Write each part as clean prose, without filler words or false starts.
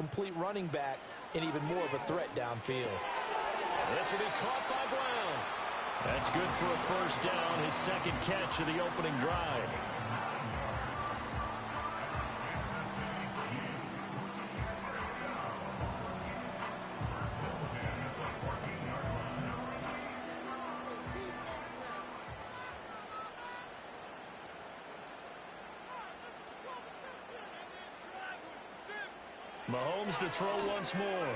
complete running back and even more of a threat downfield. This will be caught by Brown. That's good for a first down, his second catch of the opening drive. Mahomes to throw once more.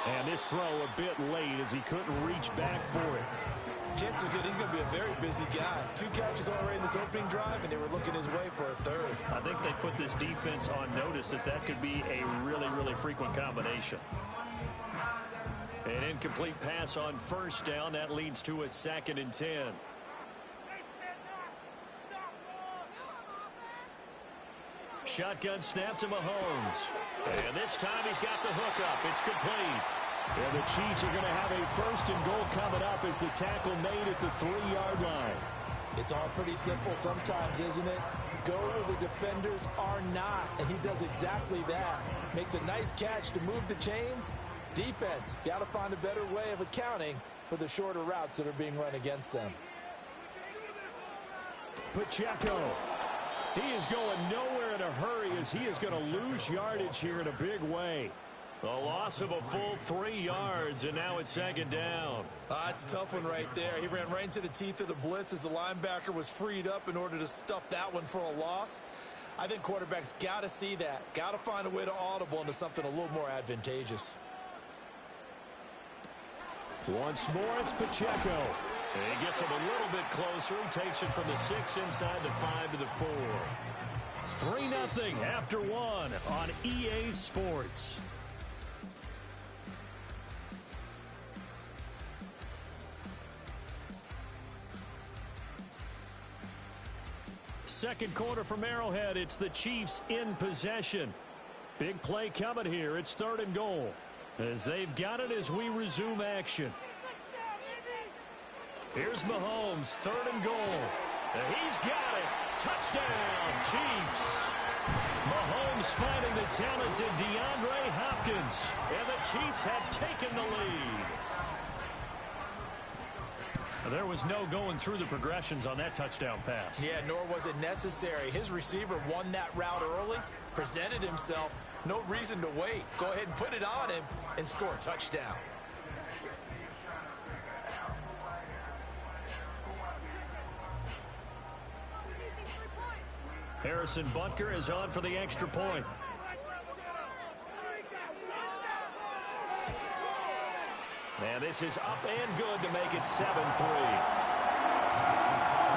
And this throw a bit late as he couldn't reach back for it. Chances are good he's going to be a very busy guy. 2 catches already in this opening drive, and they were looking his way for a third. I think they put this defense on notice that could be a really, really frequent combination. An incomplete pass on first down. That leads to a 2nd and 10. Shotgun snap to Mahomes. And this time he's got the hook up. It's complete. And the Chiefs are going to have a 1st and goal coming up as the tackle made at the 3-yard line. It's all pretty simple sometimes, isn't it? Go where the defenders are not, and he does exactly that. Makes a nice catch to move the chains. Defense, got to find a better way of accounting for the shorter routes that are being run against them. Pacheco. He is going nowhere in a hurry as he is going to lose yardage here in a big way. A loss of a full 3 yards, and now it's 2nd down. It's a tough one right there. He ran right into the teeth of the blitz as the linebacker was freed up in order to stuff that one for a loss. I think quarterbacks got to see that. Got to find a way to audible into something a little more advantageous. Once more, it's Pacheco. And he gets him a little bit closer. He takes it from the 6 inside the 5 to the 4. 3-0 after 1 on EA Sports. Second quarter from Arrowhead. It's the Chiefs in possession. Big play coming here. It's 3rd and goal. As they've got it as we resume action. Here's Mahomes, 3rd and goal. And he's got it. Touchdown, Chiefs. Mahomes finding the talented DeAndre Hopkins. And the Chiefs have taken the lead. There was no going through the progressions on that touchdown pass. Yeah, nor was it necessary. His receiver won that route early, presented himself. No reason to wait. Go ahead and put it on him and score a touchdown. Harrison Butker is on for the extra point. And this is up and good to make it 7-3.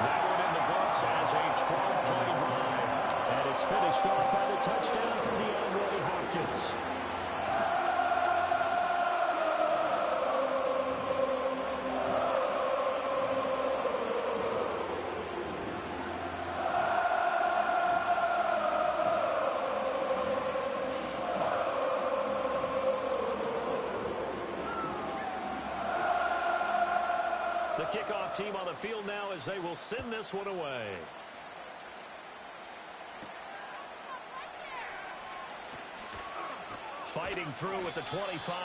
That one in the books as a 12-play drive. And it's finished off by the touchdown from DeAndre Hopkins. The kickoff team on the field now as they will send this one away. Fighting through at the 25.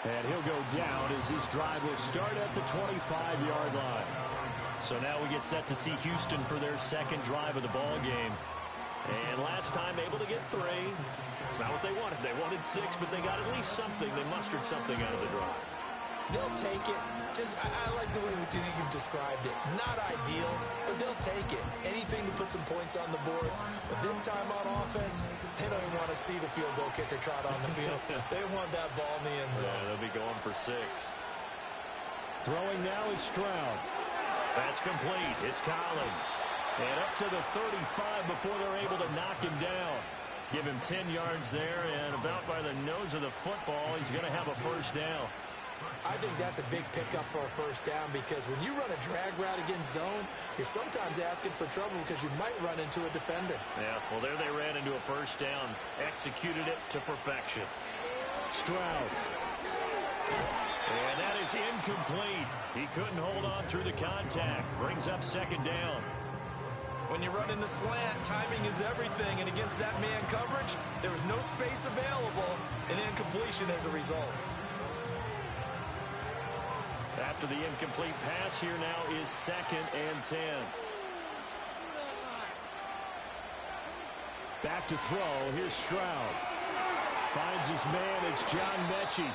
And he'll go down as this drive will start at the 25-yard line. So now we get set to see Houston for their 2nd drive of the ball game. And last time able to get 3. It's not what they wanted. They wanted 6, but they got at least something. They mustered something out of the drive. They'll take it. I like the way you've described it. Not ideal, but they'll take it. Anything to put some points on the board. But this time on offense, they don't even want to see the field goal kicker trot on the field. They want that ball in the end zone. Yeah, they'll be going for 6. Throwing now is Stroud. That's complete. It's Collins. And up to the 35 before they're able to knock him down. Give him 10 yards there, and about by the nose of the football, he's going to have a first down. I think that's a big pickup for a first down because when you run a drag route against zone, you're sometimes asking for trouble because you might run into a defender. Yeah, well, there they ran into a first down. Executed it to perfection. Stroud. And that is incomplete. He couldn't hold on through the contact. Brings up 2nd down. When you run in the slant, timing is everything, and against that man coverage, there was no space available, and incompletion as a result. After the incomplete pass, here now is 2nd and 10. Back to throw. Here's Stroud. Finds his man. It's John Mechie.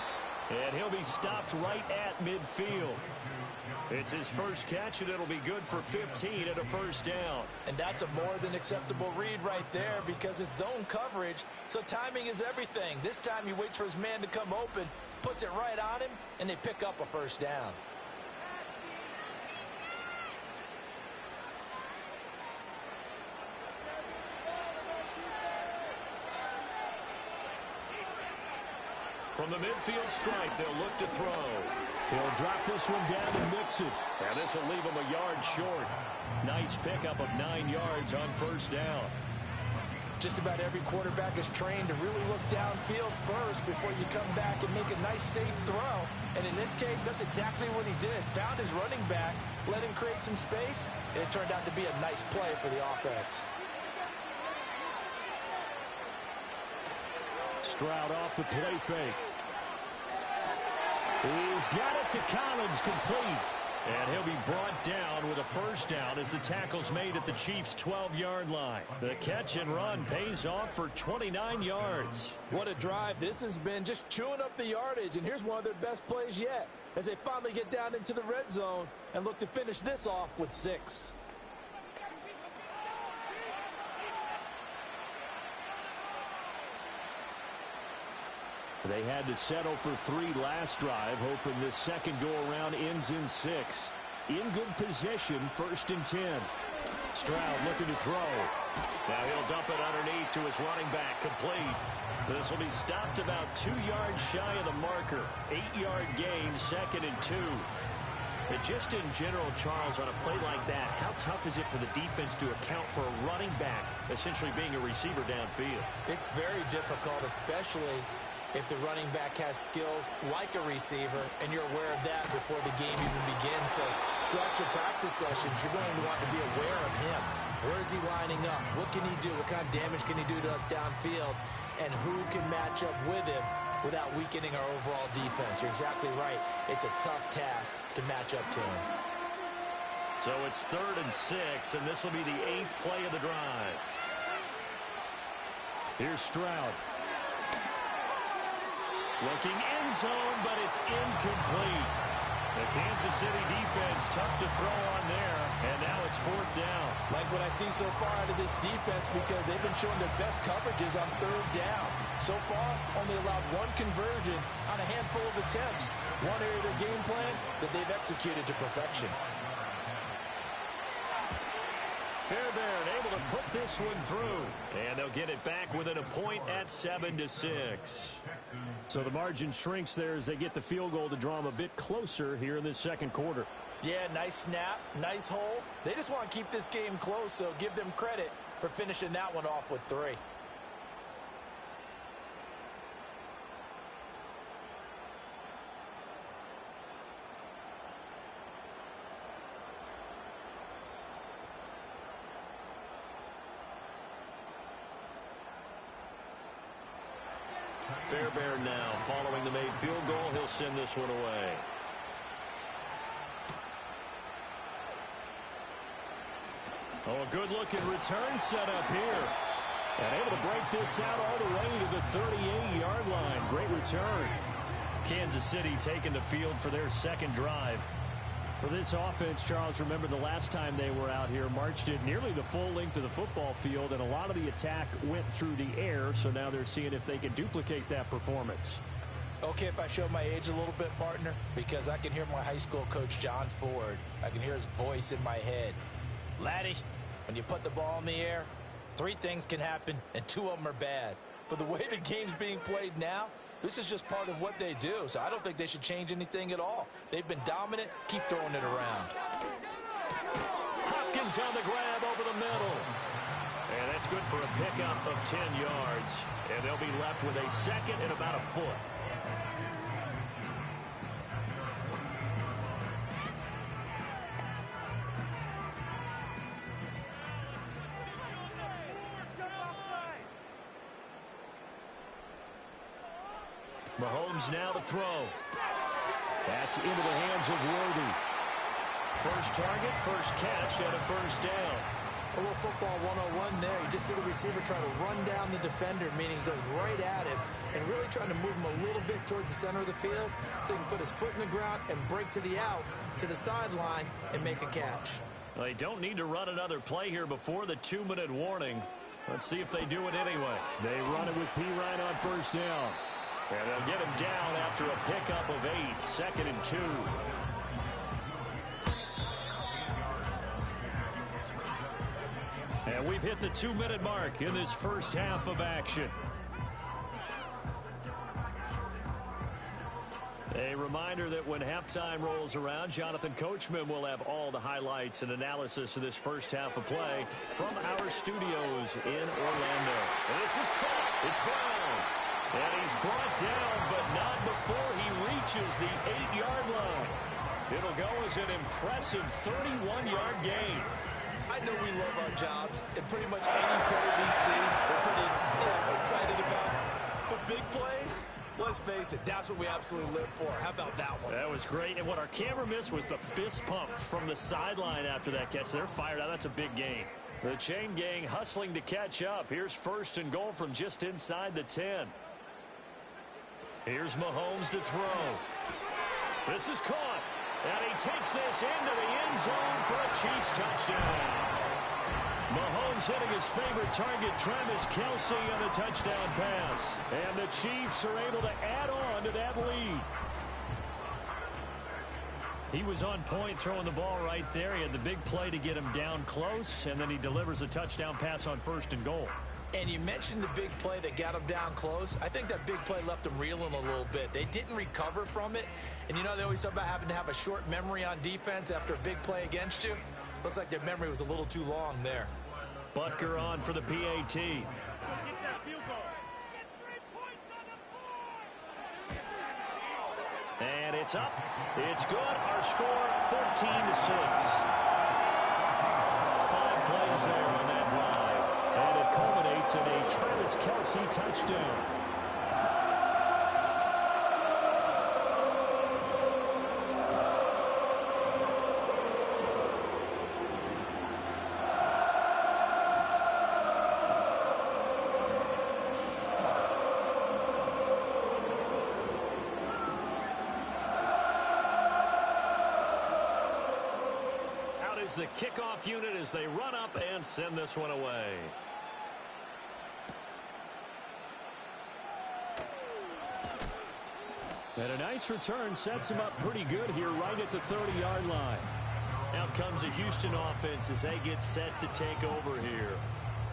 And he'll be stopped right at midfield. It's his first catch, and it'll be good for 15 and a first down. And that's a more than acceptable read right there because it's zone coverage, so timing is everything. This time he waits for his man to come open, puts it right on him, and they pick up a first down. From the midfield stripe, they'll look to throw. He'll drop this one down and mix it. And this will leave him a yard short. Nice pickup of 9 yards on first down. Just about every quarterback is trained to really look downfield first before you come back and make a nice, safe throw. And in this case, that's exactly what he did. Found his running back, let him create some space, and it turned out to be a nice play for the offense. Stroud off the play fake. He's got it to Collins, complete. And he'll be brought down with a first down as the tackle's made at the Chiefs' 12-yard line. The catch and run pays off for 29 yards. What a drive this has been, just chewing up the yardage. And here's one of their best plays yet as they finally get down into the red zone and look to finish this off with 6. They had to settle for 3 last drive, hoping this second go-around ends in 6. In good position, 1st and 10. Stroud looking to throw. Now he'll dump it underneath to his running back, complete. This will be stopped about 2 yards shy of the marker. 8-yard gain, 2nd and 2. But just in general, Charles, on a play like that, how tough is it for the defense to account for a running back essentially being a receiver downfield? It's very difficult, especially if the running back has skills like a receiver, and you're aware of that before the game even begins. So throughout your practice sessions, you're going to want to be aware of him. Where is he lining up? What can he do? What kind of damage can he do to us downfield? And who can match up with him without weakening our overall defense? You're exactly right. It's a tough task to match up to him. So it's 3rd and 6, and this will be the 8th play of the drive. Here's Stroud. Looking end zone, but it's incomplete. The Kansas City defense tough to throw on there, and now it's 4th down. Like what I see so far out of this defense because they've been showing their best coverages on 3rd down. So far, only allowed 1 conversion on a handful of attempts. One area of their game plan that they've executed to perfection. Fairbairn able to put this one through. And they'll get it back within a point at 7-6. So the margin shrinks there as they get the field goal to draw them a bit closer here in this second quarter. Yeah, nice snap, nice hole. They just want to keep this game close, so give them credit for finishing that one off with 3. Fairbairn now following the made field goal. He'll send this one away. Oh, a good-looking return set up here. And able to break this out all the way to the 38-yard line. Great return. Kansas City taking the field for their second drive. For this offense, Charles, remember the last time they were out here, marched it nearly the full length of the football field, and a lot of the attack went through the air, so now they're seeing if they can duplicate that performance. Okay, if I show my age a little bit, partner, because I can hear my high school coach, John Ford. I can hear his voice in my head. Laddie, when you put the ball in the air, 3 things can happen, and 2 of them are bad. But the way the game's being played now, this is just part of what they do, so I don't think they should change anything at all. They've been dominant. Keep throwing it around. Hopkins on the grab over the middle. And that's good for a pickup of 10 yards. And they'll be left with a second and about a foot. Mahomes now to throw. That's into the hands of Worthy. First target, first catch, and a first down. A little football 101 there. You just see the receiver try to run down the defender, meaning he goes right at him and really trying to move him a little bit towards the center of the field so he can put his foot in the ground and break to the out, to the sideline, and make a catch. Well, they don't need to run another play here before the 2-minute warning. Let's see if they do it anyway. They run it with P. Ryan on first down. And they'll get him down after a pickup of 8, 2nd and 2. And we've hit the 2-minute mark in this first half of action. A reminder that when halftime rolls around, Jonathan Coachman will have all the highlights and analysis of this first half of play from our studios in Orlando. And this is caught. It's Brown. And he's brought down, but not before he reaches the 8-yard line. It'll go as an impressive 31-yard gain. I know we love our jobs, and pretty much any play we see, we're pretty excited about. But big plays, let's face it, that's what we absolutely live for. How about that one? That was great, and what our camera missed was the fist pump from the sideline after that catch. They're fired out. That's a big gain. The chain gang hustling to catch up. Here's 1st and goal from just inside the 10. Here's Mahomes to throw. This is caught. And he takes this into the end zone for a Chiefs touchdown. Mahomes hitting his favorite target, Travis Kelce, on the touchdown pass. And the Chiefs are able to add on to that lead. He was on point throwing the ball right there. He had the big play to get him down close, and then he delivers a touchdown pass on 1st and goal. And you mentioned the big play that got him down close. I think that big play left him reeling a little bit. They didn't recover from it. And you know they always talk about having to have a short memory on defense after a big play against you. Looks like their memory was a little too long there. Butker on for the PAT. And it's up. It's good. Our score 14-6. 5 plays there on that drive. And it culminates in a Travis Kelce touchdown. Out is the kickoff unit as they run up and send this one away. And a nice return sets him up pretty good here right at the 30-yard line. Out comes a Houston offense as they get set to take over here.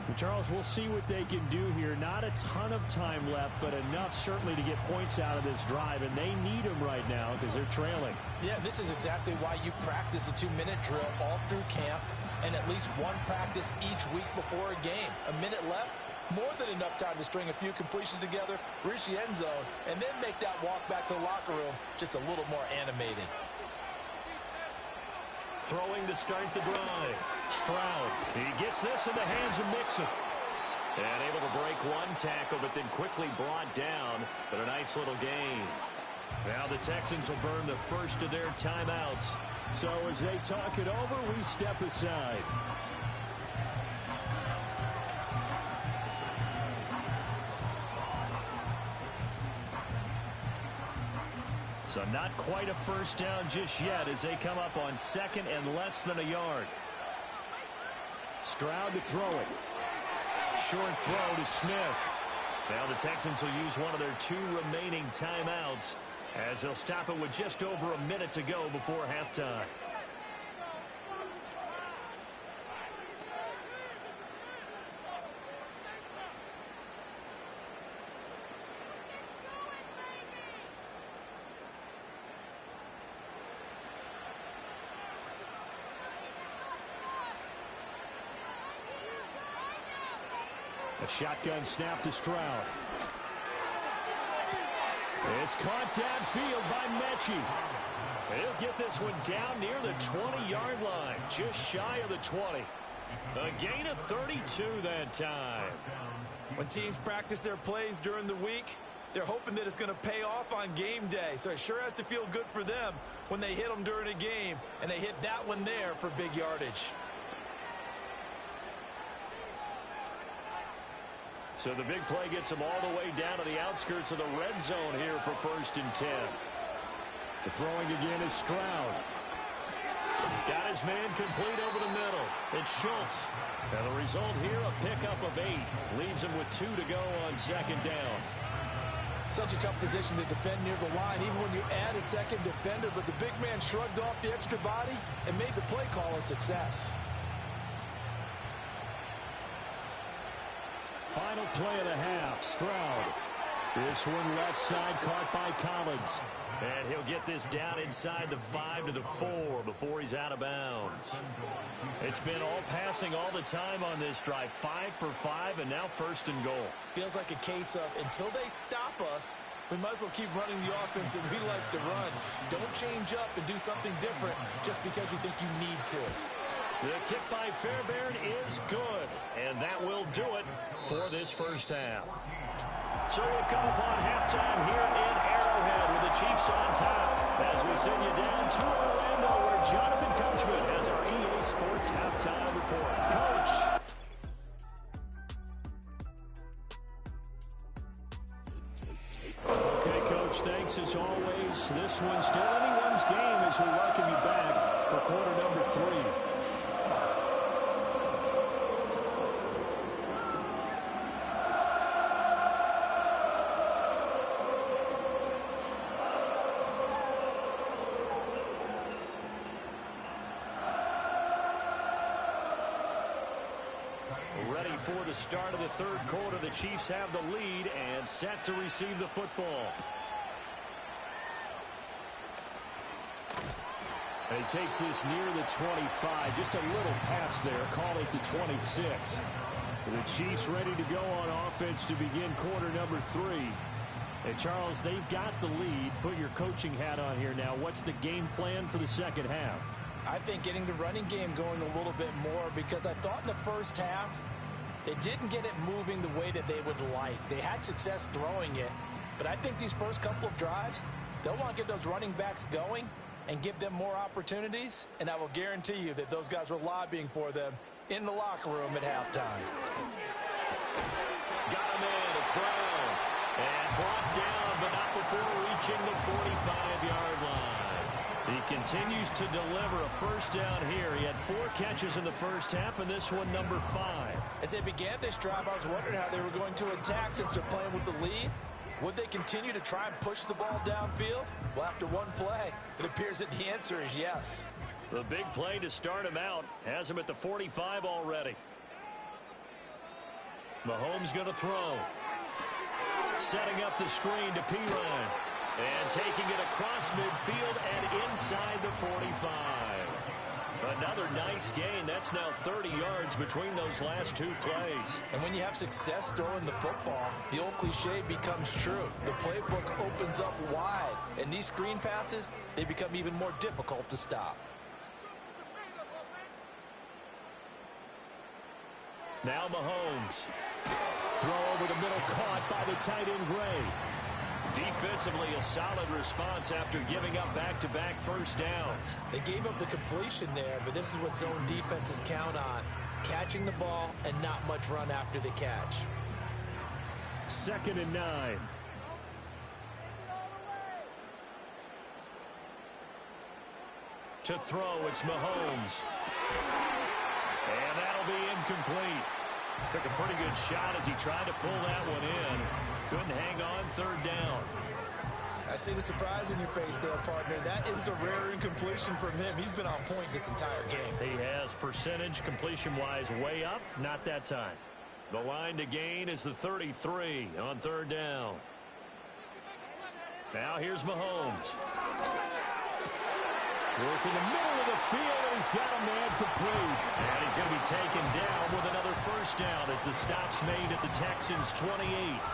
And Charles, we'll see what they can do here. Not a ton of time left, but enough certainly to get points out of this drive, and they need them right now because they're trailing. Yeah, this is exactly why you practice a 2-minute drill all through camp and at least one practice each week before a game. A minute left, more than enough time to string a few completions together, reach the end zone, and then make that walk back to the locker room just a little more animated. Throwing to start the drive. Stroud. He gets this in the hands of Mixon. And able to break one tackle, but then quickly brought down. But a nice little gain. Now the Texans will burn the first of their timeouts. So as they talk it over, we step aside. So not quite a first down just yet as they come up on 2nd and less than a yard. Stroud to throw it. Short throw to Smith. Now the Texans will use one of their 2 remaining timeouts as they'll stop it with just over a minute to go before halftime. A shotgun snap to Stroud. It's caught downfield by Mechie. He'll get this one down near the 20-yard line, just shy of the 20. A gain of 32 that time. When teams practice their plays during the week, they're hoping that it's going to pay off on game day. So it sure has to feel good for them when they hit them during a game, and they hit that one there for big yardage. So the big play gets them all the way down to the outskirts of the red zone here for 1st and 10. The throwing again is Stroud. Got his man complete over the middle. It's Schultz. And the result here, a pickup of 8. Leaves him with 2 to go on 2nd down. Such a tough position to defend near the line, even when you add a second defender. But the big man shrugged off the extra body and made the play call a success. Final play of the half, Stroud. This one left side caught by Collins. And he'll get this down inside the 5 to the 4 before he's out of bounds. It's been all passing all the time on this drive. 5 for 5, and now 1st and goal. Feels like a case of until they stop us, we might as well keep running the offense that we like to run. Don't change up and do something different just because you think you need to. The kick by Fairbairn is good, and that will do it for this 1st half. So we've come upon halftime here in Arrowhead with the Chiefs on top as we send you down to Orlando where Jonathan Coachman has our EA Sports Halftime Report. Coach. Okay, Coach, thanks as always. This one's still anyone's game as we welcome you back for quarter number 3. Ready for the start of the 3rd quarter. The Chiefs have the lead and set to receive the football. And he takes this near the 25. Just a little pass there. Call it the 26. The Chiefs ready to go on offense to begin quarter number 3. And Charles, they've got the lead. Put your coaching hat on here now. What's the game plan for the 2nd half? I think getting the running game going a little bit more, because I thought in the 1st half they didn't get it moving the way that they would like. They had success throwing it, but I think these first couple of drives, they'll want to get those running backs going and give them more opportunities, and I will guarantee you that those guys were lobbying for them in the locker room at halftime. Got him in. It's Brown. And brought down, but not before reaching the 45-yard line. He continues to deliver a 1st down here. He had 4 catches in the 1st half, and this one number 5. As they began this drive, I was wondering how they were going to attack since they're playing with the lead. Would they continue to try and push the ball downfield? Well, after one play, it appears that the answer is yes. The big play to start him out has him at the 45 already. Mahomes going to throw. Setting up the screen to Pirine. And taking it across midfield and inside the 45. Another nice gain. That's now 30 yards between those last 2 plays. And when you have success throwing the football, the old cliche becomes true. The playbook opens up wide. And these screen passes, they become even more difficult to stop. Now Mahomes. Throw over the middle, caught by the tight end Gray. Defensively, a solid response after giving up back-to-back 1st downs. They gave up the completion there, but this is what zone defenses count on. Catching the ball and not much run after the catch. 2nd and 9. To throw, it's Mahomes. And that'll be incomplete. Took a pretty good shot as he tried to pull that one in. Couldn't hang on 3rd down. I see the surprise in your face there, partner. That is a rare incompletion from him. He's been on point this entire game. He has percentage completion-wise way up. Not that time. The line to gain is the 33 on 3rd down. Now here's Mahomes. Working the middle of the field, and he's got a man complete. And he's going to be taken down with another 1st down as the stop's made at the Texans' 28.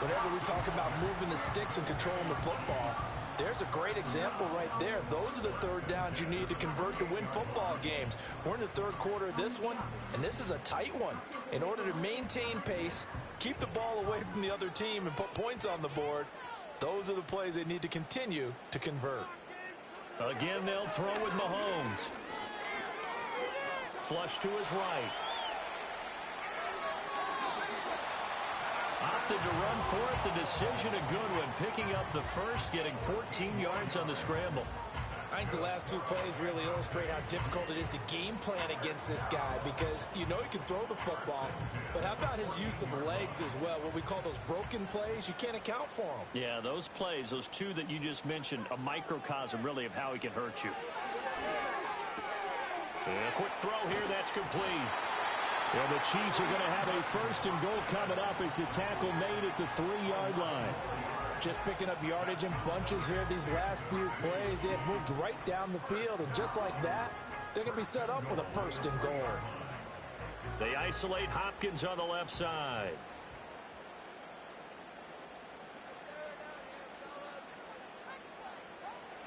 Whenever we talk about moving the sticks and controlling the football, there's a great example right there. Those are the 3rd downs you need to convert to win football games. We're in the 3rd quarter of this one, and this is a tight one. In order to maintain pace, keep the ball away from the other team, and put points on the board, Those are the plays they need to continue to convert. Again, they'll throw with Mahomes. Flush to his right. Opted to run for it. The decision a good one. Picking up the first, getting 14 yards on the scramble. I think the last two plays really illustrate how difficult it is to game plan against this guy because you know he can throw the football, but how about his use of legs as well? What we call those broken plays, you can't account for them. Yeah, those plays, those two that you just mentioned, a microcosm really of how he can hurt you. And a quick throw here, that's complete. And the Chiefs are going to have a first and goal coming up as the tackle made at the 3-yard line. Just picking up yardage in bunches here these last few plays. They have moved right down the field, and just like that, they're going to be set up with a first and goal. They isolate Hopkins on the left side.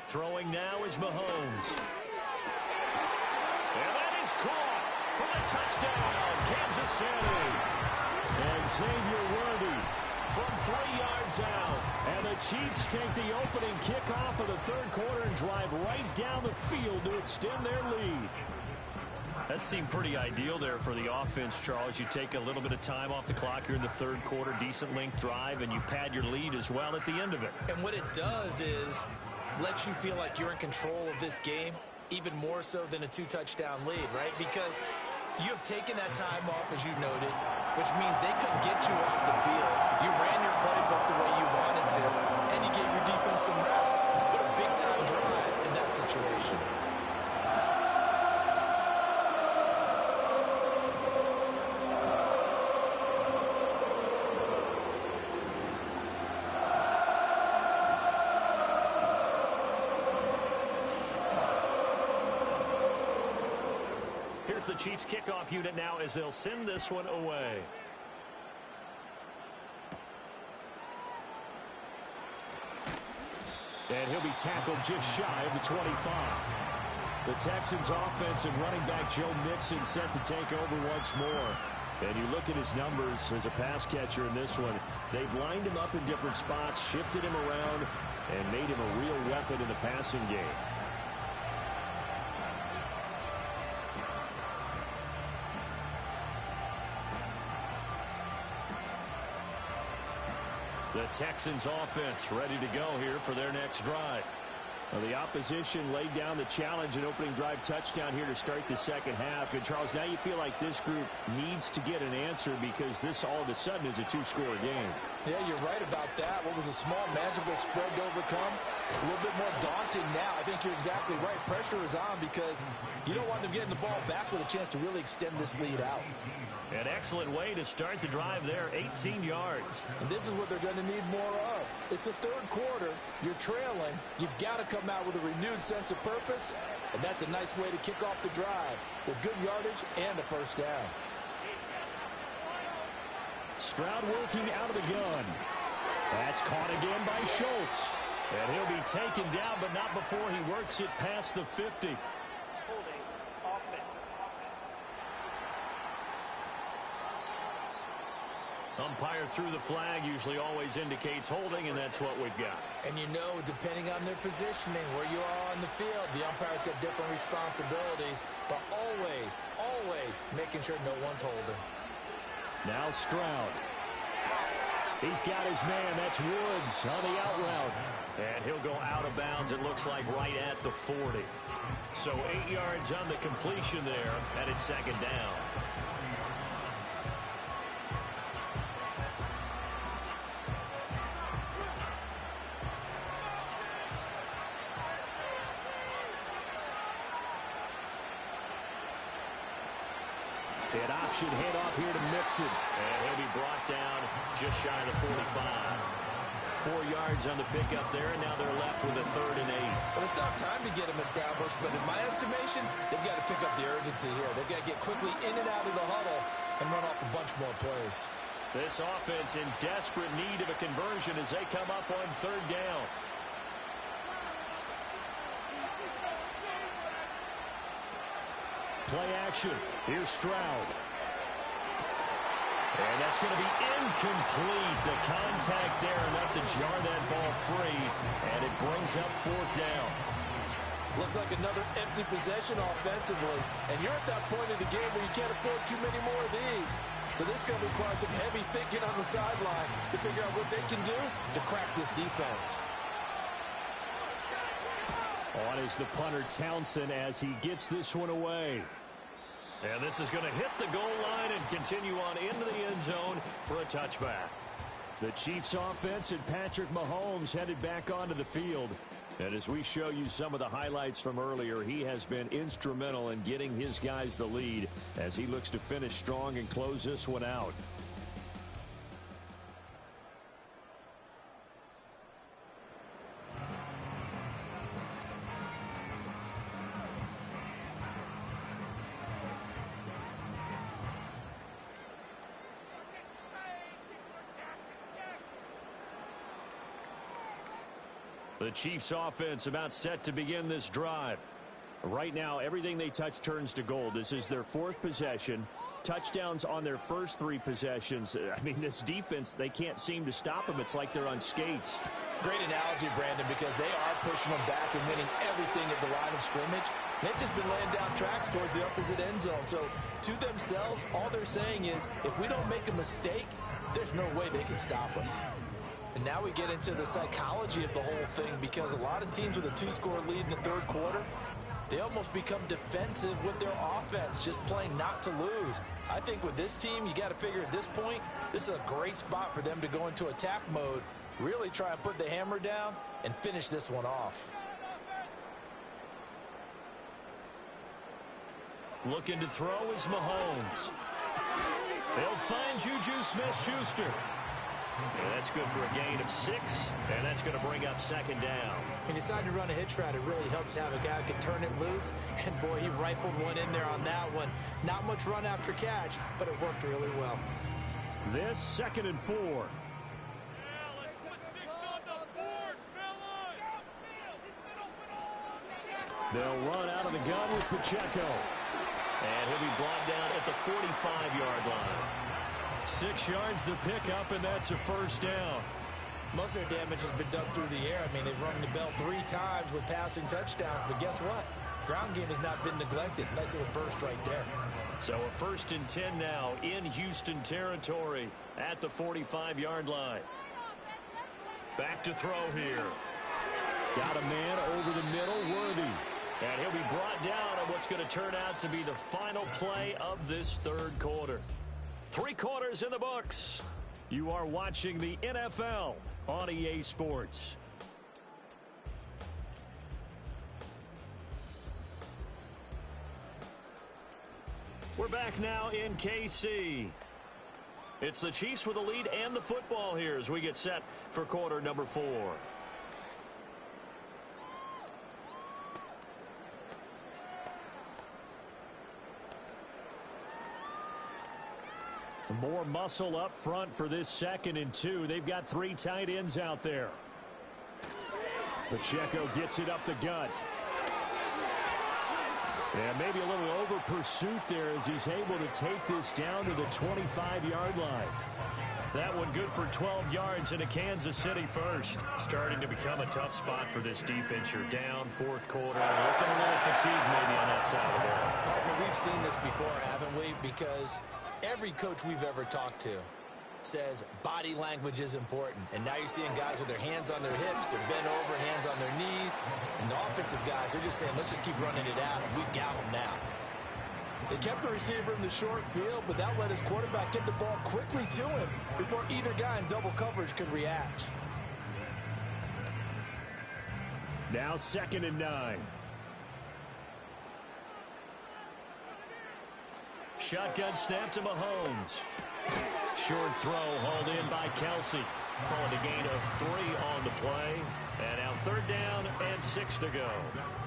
Throwing now is Mahomes. And that is caught for a touchdown, Kansas City. And Xavier Worthy from 3 yards out. And the Chiefs take the opening kickoff of the third quarter and drive right down the field to extend their lead. That seemed pretty ideal there for the offense, Charles. You take a little bit of time off the clock here in the third quarter, decent length drive, and you pad your lead as well at the end of it. And what it does is let you feel like you're in control of this game, even more so than a 2-touchdown lead, right? Because you have taken that time off, as you noted, which means they couldn't get you off the field. You ran your playbook the way you wanted to, and you gave your defense some rest. What a big-time drive in that situation. Here's the Chiefs kickoff unit now as they'll send this one away. And he'll be tackled just shy of the 25. The Texans offense and running back Joe Mixon set to take over once more. And you look at his numbers as a pass catcher in this one. They've lined him up in different spots, shifted him around, and made him a real weapon in the passing game. The Texans offense ready to go here for their next drive. Well, the opposition laid down the challenge and opening drive touchdown here to start the second half. And, Charles, now you feel like this group needs to get an answer because this all of a sudden is a 2-score game. Yeah, you're right about that. What was a small, manageable spread to overcome, a little bit more daunting now. I think you're exactly right. Pressure is on because you don't want them getting the ball back with a chance to really extend this lead out. An excellent way to start the drive there, 18 yards. And this is what they're going to need more of. It's the third quarter. You're trailing. You've got to come out with a renewed sense of purpose, and that's a nice way to kick off the drive with good yardage and a first down. Stroud working out of the gun. That's caught again by Schultz. And he'll be taken down, but not before he works it past the 50. Umpire through the flag usually always indicates holding, and that's what we've got. And you know, depending on their positioning, where you are on the field, the umpire's got different responsibilities, but always, always making sure no one's holding. Now Stroud. He's got his man. That's Woods on the out route. And he'll go out of bounds, it looks like, right at the 40. So 8 yards on the completion there, and it's second down. An option handoff here to Mixon. And he'll be brought down just shy of the 45. 4 yards on the pickup there, and now they're left with a 3rd and 8. Well, it's not time to get them established, but in my estimation, they've got to pick up the urgency here. They've got to get quickly in and out of the huddle and run off a bunch more plays. This offense in desperate need of a conversion as they come up on 3rd down. Play action. Here's Stroud. And that's going to be incomplete. The contact there enough to jar that ball free, and it brings up fourth down. Looks like another empty possession offensively, and you're at that point in the game where you can't afford too many more of these. So this is going to require some heavy thinking on the sideline to figure out what they can do to crack this defense. On is the punter Townsend as he gets this one away. And this is going to hit the goal line and continue on into the end zone for a touchback. The Chiefs offense and Patrick Mahomes headed back onto the field. And as we show you some of the highlights from earlier, he has been instrumental in getting his guys the lead as he looks to finish strong and close this one out. The Chiefs offense about set to begin this drive. Right now, everything they touch turns to gold. This is their fourth possession. Touchdowns on their first three possessions. I mean, this defense, they can't seem to stop them. It's like they're on skates. Great analogy, Brandon, because they are pushing them back and winning everything at the line of scrimmage. They've just been laying down tracks towards the opposite end zone. So to themselves, all they're saying is, if we don't make a mistake, there's no way they can stop us. And now we get into the psychology of the whole thing, because a lot of teams with a two-score lead in the third quarter, they almost become defensive with their offense, just playing not to lose. I think with this team, you got to figure at this point, this is a great spot for them to go into attack mode, really try and put the hammer down and finish this one off. Looking to throw is Mahomes. They'll find Juju Smith-Schuster. And that's good for a gain of 6, and that's going to bring up second down. He decided to run a hitch route. It really helps to have a guy who can turn it loose. And, boy, he rifled one in there on that one. Not much run after catch, but it worked really well. This 2nd and 4. They'll run out of the gun with Pacheco. And he'll be brought down at the 45-yard line. 6 yards the pickup, and that's a first down. Most of their damage has been done through the air. I mean, they've rung the bell 3 times with passing touchdowns, but guess what? Ground game has not been neglected. Nice little burst right there. So a 1st and 10 now in Houston territory at the 45-yard line. Back to throw here. Got a man over the middle, Worthy. And he'll be brought down on what's going to turn out to be the final play of this third quarter. 3 quarters in the books. You are watching the NFL on EA Sports. We're back now in KC. It's the Chiefs with the lead and the football here as we get set for quarter number 4. More muscle up front for this 2nd and 2. They've got 3 tight ends out there. Pacheco gets it up the gut. And maybe a little over pursuit there as he's able to take this down to the 25-yard line. That one good for 12 yards in a Kansas City first. Starting to become a tough spot for this defense. You're down 4th quarter. Looking a little fatigued maybe on that side of the ball. Partner, we've seen this before, haven't we? Because every coach we've ever talked to says body language is important. And now you're seeing guys with their hands on their hips, they're bent over, hands on their knees. And the offensive guys, they're just saying, let's just keep running it out, and we've got them now. They kept the receiver in the short field, but that let his quarterback get the ball quickly to him before either guy in double coverage could react. Now 2nd and 9. Shotgun snap to Mahomes. Short throw hauled in by Kelsey. Calling a gain of 3 on the play. And now 3rd down and 6 to go.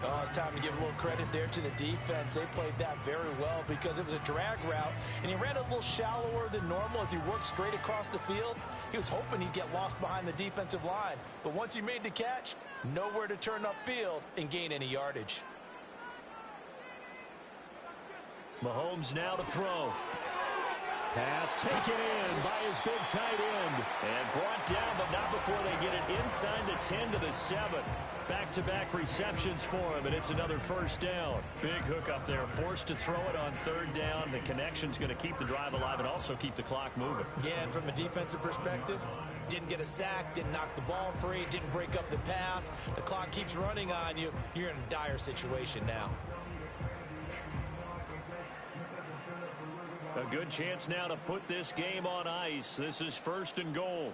Oh, it's time to give a little credit there to the defense. They played that very well because it was a drag route, and he ran a little shallower than normal as he worked straight across the field. He was hoping he'd get lost behind the defensive line, but once he made the catch, nowhere to turn upfield and gain any yardage. Mahomes now to throw. Pass taken in by his big tight end. And brought down, but not before they get it inside the 10 to the 7. Back-to-back receptions for him, and it's another first down. Big hook up there, forced to throw it on third down. The connection's going to keep the drive alive and also keep the clock moving. Yeah, and from a defensive perspective, didn't get a sack, didn't knock the ball free, didn't break up the pass. The clock keeps running on you. You're in a dire situation now. A good chance now to put this game on ice. This is first and goal.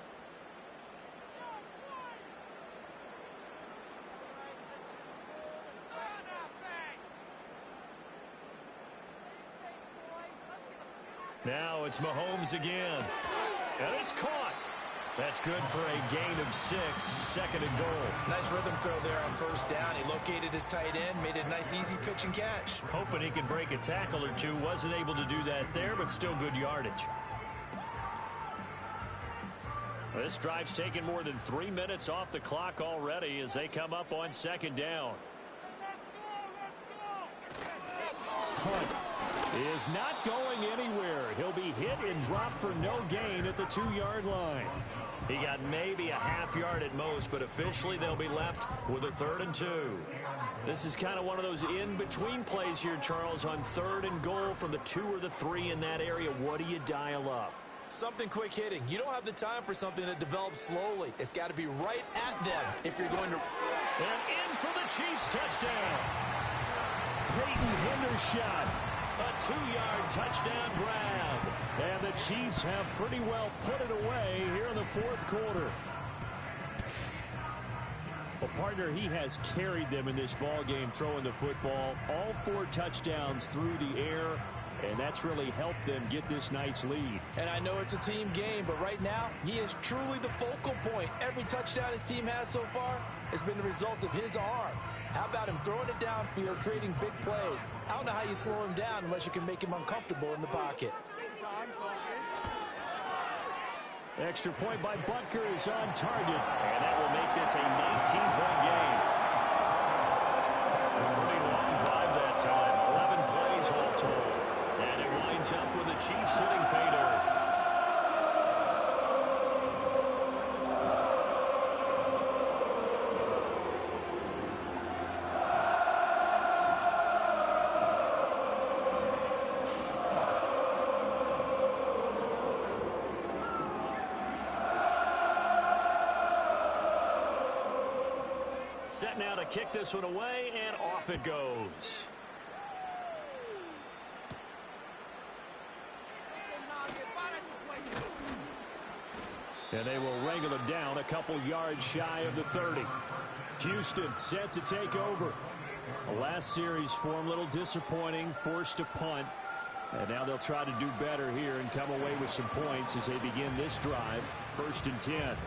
Now it's Mahomes again. And it's caught. That's good for a gain of 6, second and goal. Nice rhythm throw there on first down. He located his tight end, made a nice easy pitch and catch. Hoping he can break a tackle or two. Wasn't able to do that there, but still good yardage. This drive's taken more than 3 minutes off the clock already as they come up on second down. Punt is not going anywhere. He'll be hit and dropped for no gain at the 2-yard line. He got maybe a half yard at most, but officially they'll be left with a 3rd and 2. This is kind of one of those in-between plays here, Charles, on 3rd and goal from the 2 or the 3 in that area. What do you dial up? Something quick hitting. You don't have the time for something that develops slowly. It's got to be right at them if you're going to... And in for the Chiefs touchdown. Peyton Hendershot. A 2-yard touchdown grab. And the Chiefs have pretty well put it away here in the 4th quarter. Well, partner, he has carried them in this ball game throwing the football. All 4 touchdowns through the air, and that's really helped them get this nice lead. And I know it's a team game, but right now, he is truly the focal point. Every touchdown his team has so far has been the result of his arm. How about him throwing it downfield, creating big plays? I don't know how you slow him down unless you can make him uncomfortable in the pocket. Extra point by Butker is on target. And that will make this a 19-point game. A pretty long drive that time. 11 plays all told. And it winds up with the Chiefs hitting pay dirt. Set now to kick this one away, and off it goes. And they will wrangle it down a couple yards shy of the 30. Houston set to take over. The last series for them, a little disappointing, forced to punt. And now they'll try to do better here and come away with some points as they begin this drive. 1st and 10.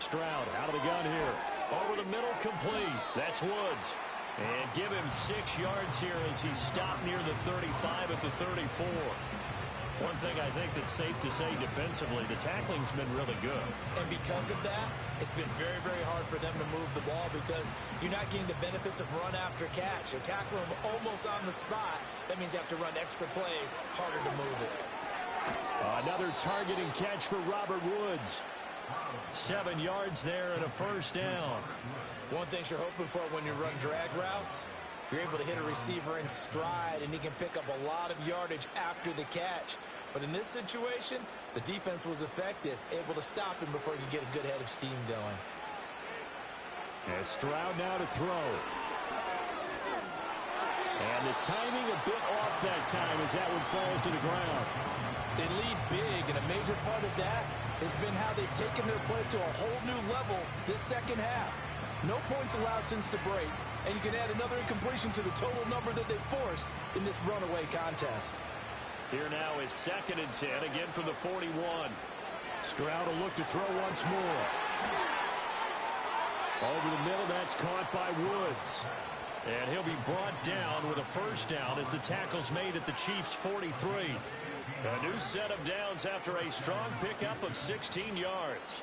Stroud out of the gun here. Over the middle, complete. That's Woods. And give him 6 yards here as he's stopped near the 35 at the 34. One thing I think that's safe to say defensively, the tackling's been really good. And because of that, it's been very, very hard for them to move the ball because you're not getting the benefits of run after catch. You're tackling them almost on the spot. That means you have to run extra plays, harder to move it. Another targeting catch for Robert Woods. 7 yards there and a first down. One thing you're hoping for when you run drag routes, you're able to hit a receiver in stride, and he can pick up a lot of yardage after the catch. But in this situation, the defense was effective, able to stop him before he could get a good head of steam going. And Stroud now to throw. And the timing a bit off that time as that one falls to the ground. They lead big, and a major part of that has been how they've taken their play to a whole new level this second half. No points allowed since the break, and you can add another incompletion to the total number that they forced in this runaway contest. Here now is 2nd and 10, again from the 41. Stroud will look to throw once more. Over the middle, that's caught by Woods. And he'll be brought down with a first down as the tackle's made at the Chiefs' 43. A new set of downs after a strong pickup of 16 yards.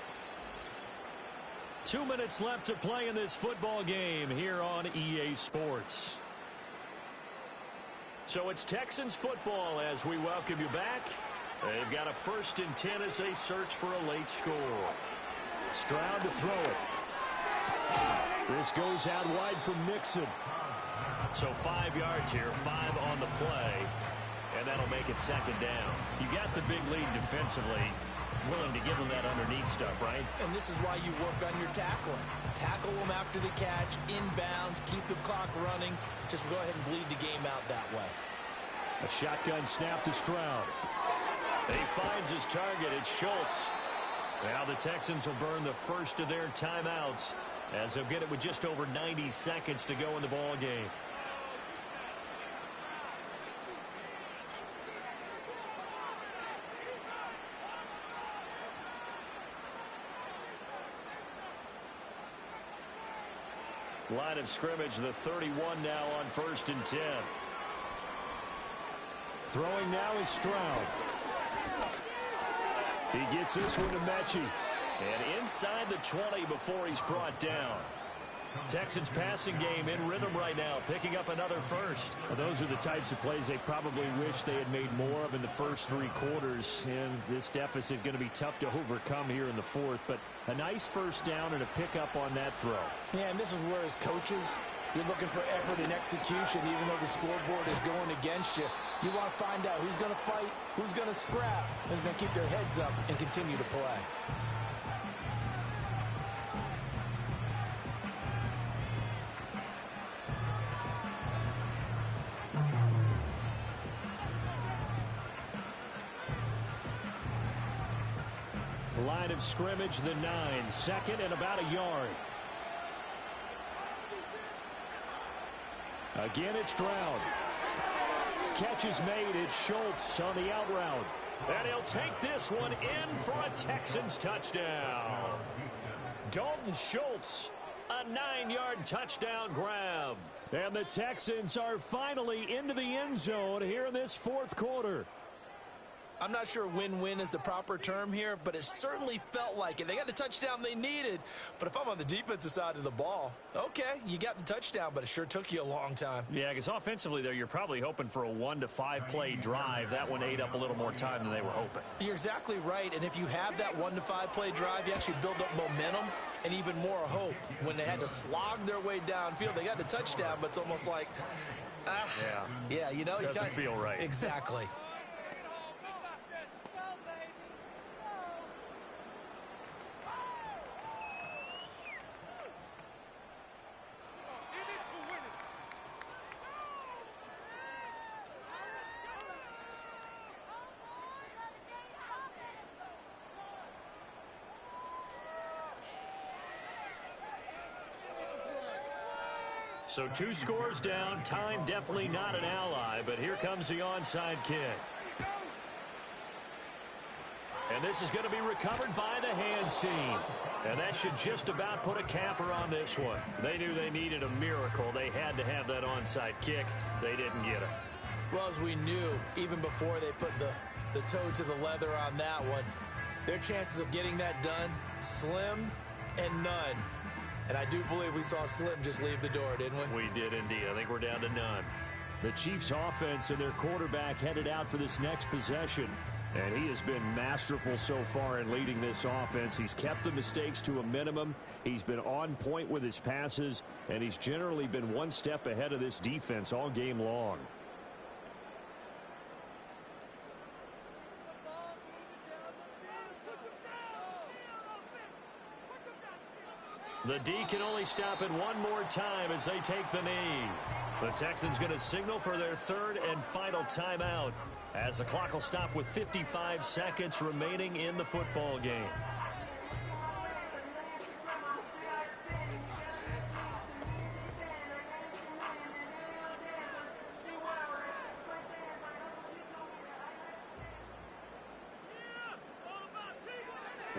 2 minutes left to play in this football game here on EA Sports. So it's Texans football as we welcome you back. They've got a 1st and 10 as they search for a late score. Stroud to throw it. This goes out wide from Mixon. So 5 yards here, 5 on the play, and that'll make it 2nd down. You got the big lead defensively, willing to give them that underneath stuff, right? And this is why you work on your tackling. Tackle them after the catch, inbounds, keep the clock running. Just go ahead and bleed the game out that way. A shotgun snap to Stroud. He finds his target. It's Schultz. Now the Texans will burn the first of their timeouts as they'll get it with just over 90 seconds to go in the ball game. Line of scrimmage, the 31 now on 1st and 10. Throwing now is Stroud. He gets this one to Mechie. And inside the 20 before he's brought down. Texans passing game in rhythm right now, picking up another first. Well, those are the types of plays they probably wish they had made more of in the first 3 quarters. And this deficit going to be tough to overcome here in the 4th. But a nice first down and a pickup on that throw. Yeah, and this is where as coaches, you're looking for effort and execution, even though the scoreboard is going against you. You want to find out who's going to fight, who's going to scrap, who's going to keep their heads up and continue to play. Line of scrimmage, the 9, 2nd and about a yard. Again, it's Stroud. Catch is made. It's Schultz on the out route. And he'll take this one in for a Texans touchdown. Dalton Schultz, a 9-yard touchdown grab. And the Texans are finally into the end zone here in this 4th quarter. I'm not sure win-win is the proper term here, but it certainly felt like it. They got the touchdown they needed, but if I'm on the defensive side of the ball, okay, you got the touchdown, but it sure took you a long time. Yeah, because offensively, though, you're probably hoping for a 1 to 5 play drive. That one ate up a little more time than they were hoping. You're exactly right, and if you have that 1 to 5 play drive, you actually build up momentum and even more hope. When they had to slog their way downfield, they got the touchdown, but it's almost like, yeah, you know. Doesn't feel right. Exactly. So 2 scores down. Time definitely not an ally, but here comes the onside kick. And this is going to be recovered by the hands team. And that should just about put a capper on this one. They knew they needed a miracle. They had to have that onside kick. They didn't get it. Well, as we knew, even before they put the toe to the leather on that one, their chances of getting that done, slim and none. And I do believe we saw Slim just leave the door, didn't we? We did indeed. I think we're down to none. The Chiefs offense and their quarterback headed out for this next possession. And he has been masterful so far in leading this offense. He's kept the mistakes to a minimum. He's been on point with his passes. And he's generally been one step ahead of this defense all game long. The D can only stop it one more time as they take the knee. The Texans going to signal for their 3rd and final timeout as the clock will stop with 55 seconds remaining in the football game.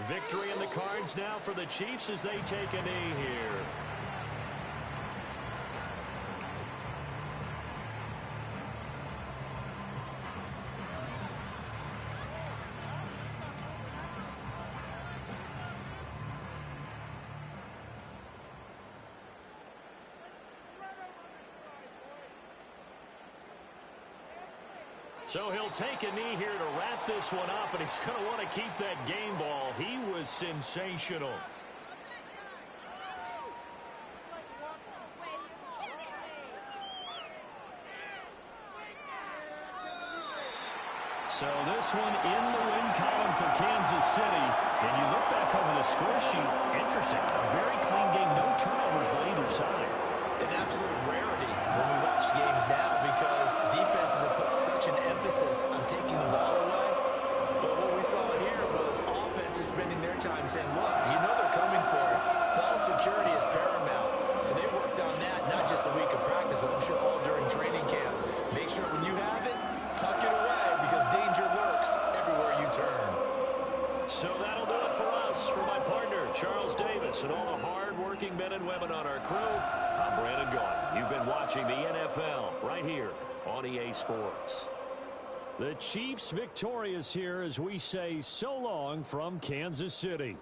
Victory in the cards now for the Chiefs as they take a knee here. So he'll take a knee here to wrap this one up, and he's going to want to keep that game ball. He was sensational. So this one in the win column for Kansas City. And you look back over the score sheet, interesting. A very clean game, no turnovers by either side. An absolute rarity when we watch games now because defenses have put such an emphasis on taking the ball away. But what we saw here was offenses spending their time saying, look, you know they're coming for it. Ball security is paramount. So they worked on that, not just a week of practice, but I'm sure all during training camp. Make sure when you have it, tuck it away because danger lurks everywhere you turn. So that'll do it for us. For my partner, Charles Davis, and all the hard-working men and women on our crew, I'm Brandon Gaudin. You've been watching the NFL right here on EA Sports. The Chiefs victorious here as we say so long from Kansas City.